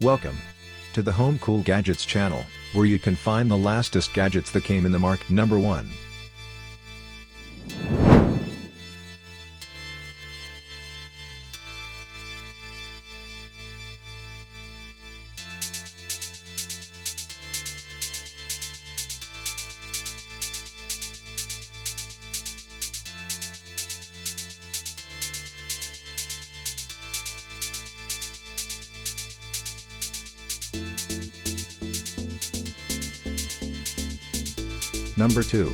Welcome to the Home Cool Gadgets channel, where you can find the latest gadgets that came in the market. Number 1. Number 2.